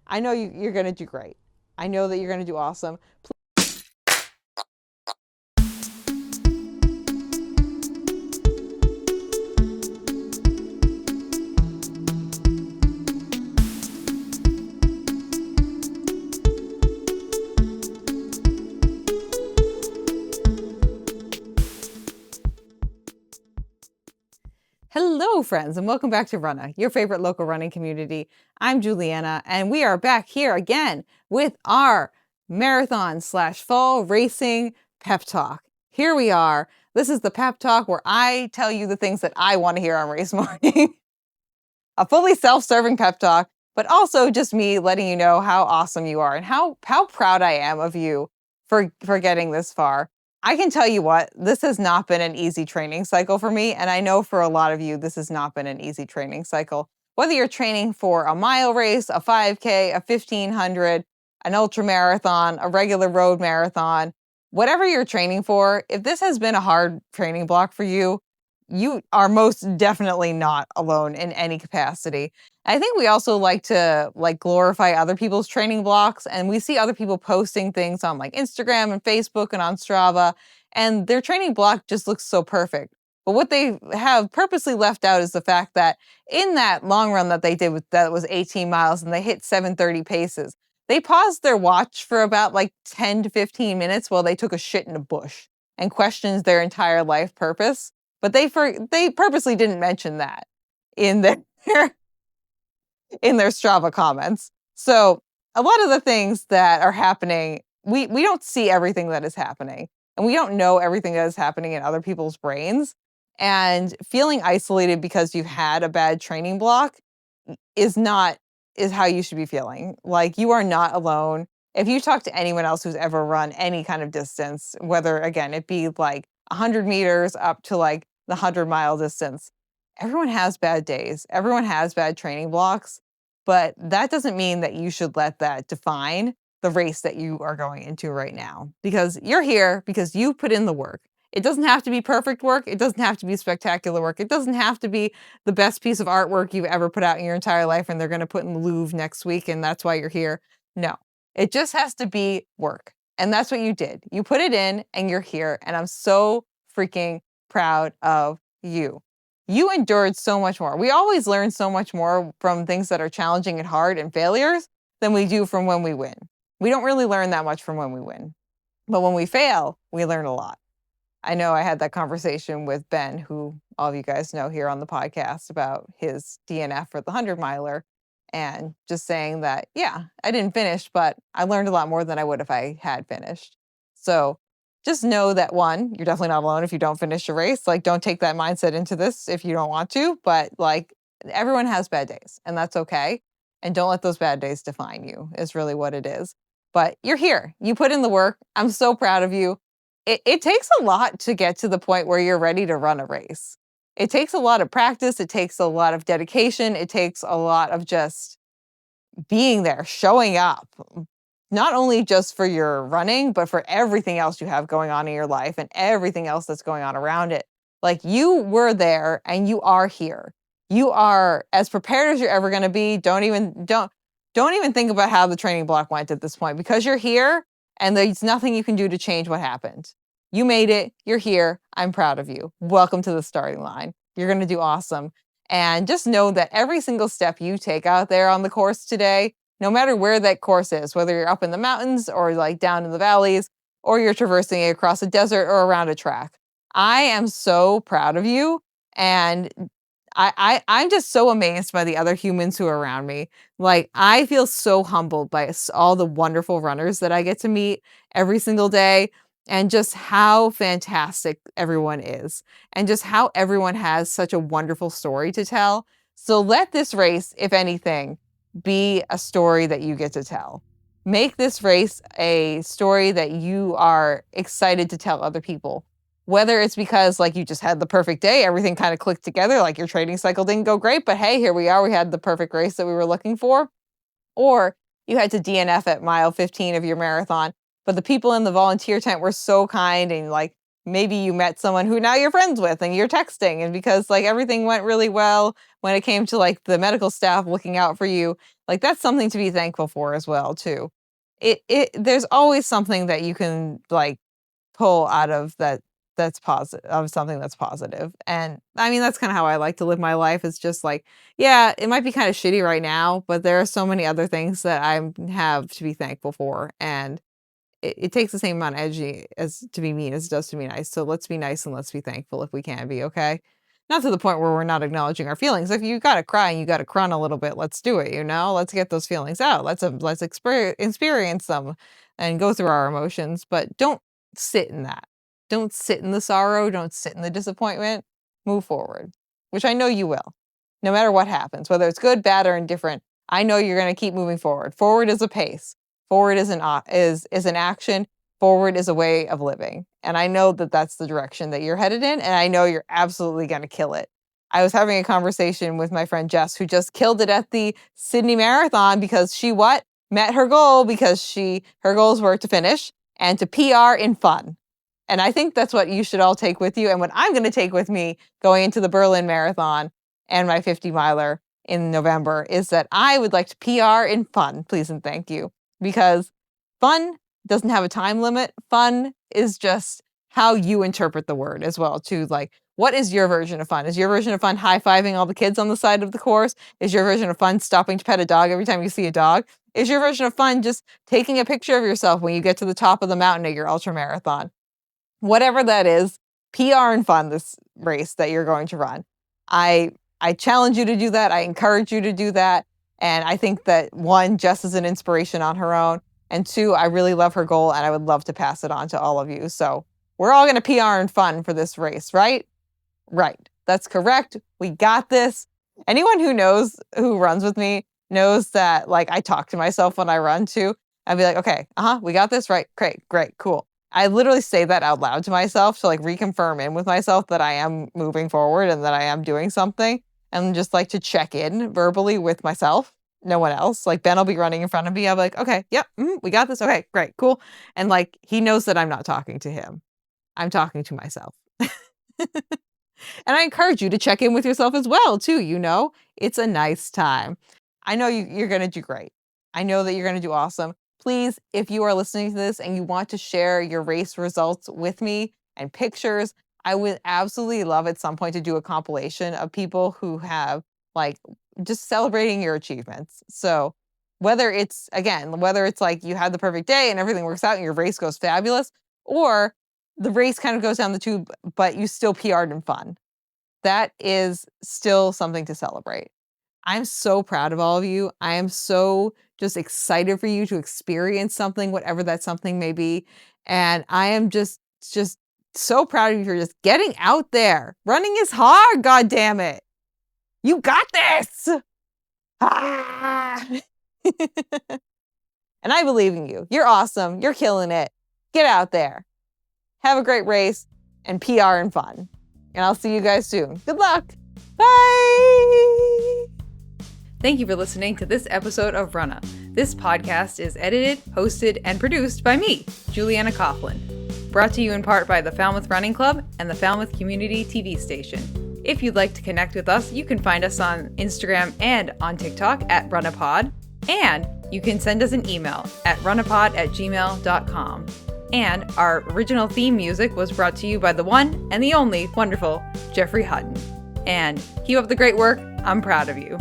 I know you're going to do great. I know that you're going to do awesome. Hello, friends, and welcome back to RUNNAH, your favorite local running community. I'm Juliana, and we are back here again with our marathon/fall racing pep talk. Here we are. This is the pep talk where I tell you the things that I want to hear on race morning. A fully self-serving pep talk, but also just me letting you know how awesome you are and how proud I am of you for getting this far. I can tell you what, this has not been an easy training cycle for me, and I know for a lot of you, this has not been an easy training cycle. Whether you're training for a mile race, a 5K, a 1500, an ultra marathon, a regular road marathon, whatever you're training for, if this has been a hard training block for you, you are most definitely not alone in any capacity. I think we also like to glorify other people's training blocks, and we see other people posting things on like Instagram and Facebook and on Strava, and their training block just looks so perfect. But what they have purposely left out is the fact that in that long run that they did that was 18 miles and they hit 7:30 paces, they paused their watch for about like 10 to 15 minutes while they took a shit in a bush and questioned their entire life purpose. But they purposely didn't mention that in their in their Strava comments. So a lot of the things that are happening, we don't see everything that is happening, and we don't know everything that is happening in other people's brains. And feeling isolated because you've had a bad training block is how you should be feeling. Like, you are not alone. If you talk to anyone else who's ever run any kind of distance, whether again it be like 100 meters up to like the 100-mile distance, everyone has bad days. Everyone has bad training blocks, but that doesn't mean that you should let that define the race that you are going into right now, because you're here because you put in the work. It doesn't have to be perfect work. It doesn't have to be spectacular work. It doesn't have to be the best piece of artwork you've ever put out in your entire life and they're going to put in the Louvre next week and that's why you're here. No, it just has to be work. And that's what you did. You put it in and you're here. And I'm so freaking proud of you. You endured so much more. We always learn so much more from things that are challenging and hard and failures than we do from when we win. We don't really learn that much from when we win. But when we fail, we learn a lot. I know I had that conversation with Ben, who all of you guys know here on the podcast, about his DNF for the 100-miler, and just saying that, yeah, I didn't finish, but I learned a lot more than I would if I had finished. So just know that, one, you're definitely not alone if you don't finish your race. Like, don't take that mindset into this if you don't want to, but like, everyone has bad days and that's okay. And don't let those bad days define you, is really what it is. But you're here. You put in the work. I'm so proud of you. It takes a lot to get to the point where you're ready to run a race. It takes a lot of practice. It takes a lot of dedication. It takes a lot of just being there, showing up, not only just for your running, but for everything else you have going on in your life and everything else that's going on around it. Like, you were there and you are here. You are as prepared as you're ever going to be. Don't even think about how the training block went at this point, because you're here and there's nothing you can do to change what happened. You made it. You're here. I'm proud of you. Welcome to the starting line. You're going to do awesome. And just know that every single step you take out there on the course today, no matter where that course is, whether you're up in the mountains or like down in the valleys, or you're traversing it across a desert or around a track, I am so proud of you. And I'm just so amazed by the other humans who are around me. Like, I feel so humbled by all the wonderful runners that I get to meet every single day, and just how fantastic everyone is, and just how everyone has such a wonderful story to tell. So let this race, if anything, be a story that you get to tell. Make this race a story that you are excited to tell other people. Whether it's because like you just had the perfect day, everything kind of clicked together, like your training cycle didn't go great, but hey, here we are, we had the perfect race that we were looking for. Or you had to DNF at mile 15 of your marathon, but the people in the volunteer tent were so kind and like maybe you met someone who now you're friends with and you're texting, and because like everything went really well when it came to like the medical staff looking out for you, like that's something to be thankful for as well too. There's always something that you can like pull out of that's positive, of something that's positive. And I mean, that's kind of how I like to live my life. It's just like, yeah, it might be kind of shitty right now, but there are so many other things that I have to be thankful for. And it takes the same amount of energy as to be mean as it does to be nice. So let's be nice and let's be thankful if we can be, okay? Not to the point where we're not acknowledging our feelings. If you gotta cry and you gotta crun a little bit, let's do it, you know? Let's get those feelings out. Let's experience them and go through our emotions, but don't sit in that. Don't sit in the sorrow. Don't sit in the disappointment. Move forward, which I know you will. No matter what happens, whether it's good, bad, or indifferent, I know you're going to keep moving forward. Forward is a pace. Forward is an action. Forward is a way of living. And I know that that's the direction that you're headed in, and I know you're absolutely going to kill it. I was having a conversation with my friend Jess, who just killed it at the Sydney Marathon because she what? Met her goal because her goals were to finish and to PR in fun. And I think that's what you should all take with you, and what I'm going to take with me going into the Berlin Marathon and my 50 miler in November is that I would like to PR in fun, please and thank you. Because fun doesn't have a time limit. Fun is just how you interpret the word as well, too. Like, what is your version of fun? Is your version of fun high-fiving all the kids on the side of the course? Is your version of fun stopping to pet a dog every time you see a dog? Is your version of fun just taking a picture of yourself when you get to the top of the mountain at your ultra marathon? Whatever that is, PR and fun this race that you're going to run. I challenge you to do that. I encourage you to do that. And I think that one, Jess is an inspiration on her own. And two, I really love her goal and I would love to pass it on to all of you. So we're all going to PR and fun for this race, right? Right. That's correct. We got this. Anyone who runs with me knows that like I talk to myself when I run too. I'd be like, okay, we got this, right? Great, cool. I literally say that out loud to myself to like reconfirm in with myself that I am moving forward and that I am doing something, and just like to check in verbally with myself, no one else. Like Ben will be running in front of me. I'll be like, okay, yep, we got this. Okay, great, cool. And like he knows that I'm not talking to him. I'm talking to myself. And I encourage you to check in with yourself as well, too. You know, it's a nice time. I know you're going to do great. I know that you're going to do awesome. Please, if you are listening to this and you want to share your race results with me and pictures, I would absolutely love at some point to do a compilation of people who have like just celebrating your achievements. So whether it's like you had the perfect day and everything works out and your race goes fabulous, or the race kind of goes down the tube, but you still PR'd in fun. That is still something to celebrate. I'm so proud of all of you. I am so just excited for you to experience something, whatever that something may be. And I am just so proud of you for just getting out there. Running is hard, God damn it. You got this. Ah. And I believe in you. You're awesome. You're killing it. Get out there. Have a great race and PR and fun. And I'll see you guys soon. Good luck. Bye. Thank you for listening to this episode of RUNNAH. This podcast is edited, hosted, and produced by me, Juliana Coughlin. Brought to you in part by the Falmouth Running Club and the Falmouth Community TV station. If you'd like to connect with us, you can find us on Instagram and on TikTok at RUNNAHPod. And you can send us an email at runnahpod@gmail.com. And our original theme music was brought to you by the one and the only wonderful Jeffrey Hutton. And keep up the great work. I'm proud of you.